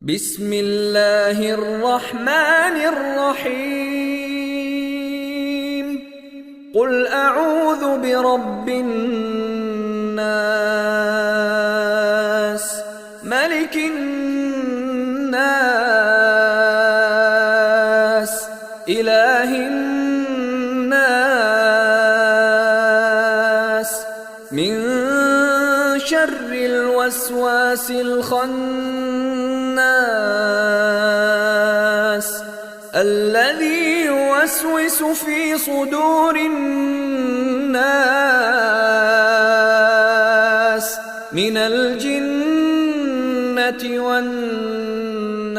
بسم الله الرحمن الرحيم. قل أعوذ برب الناس، ملك الناس، إله الناس، من شر الوسواس الخناس الذي يوسوس في صدور الناس من الجنة والناس.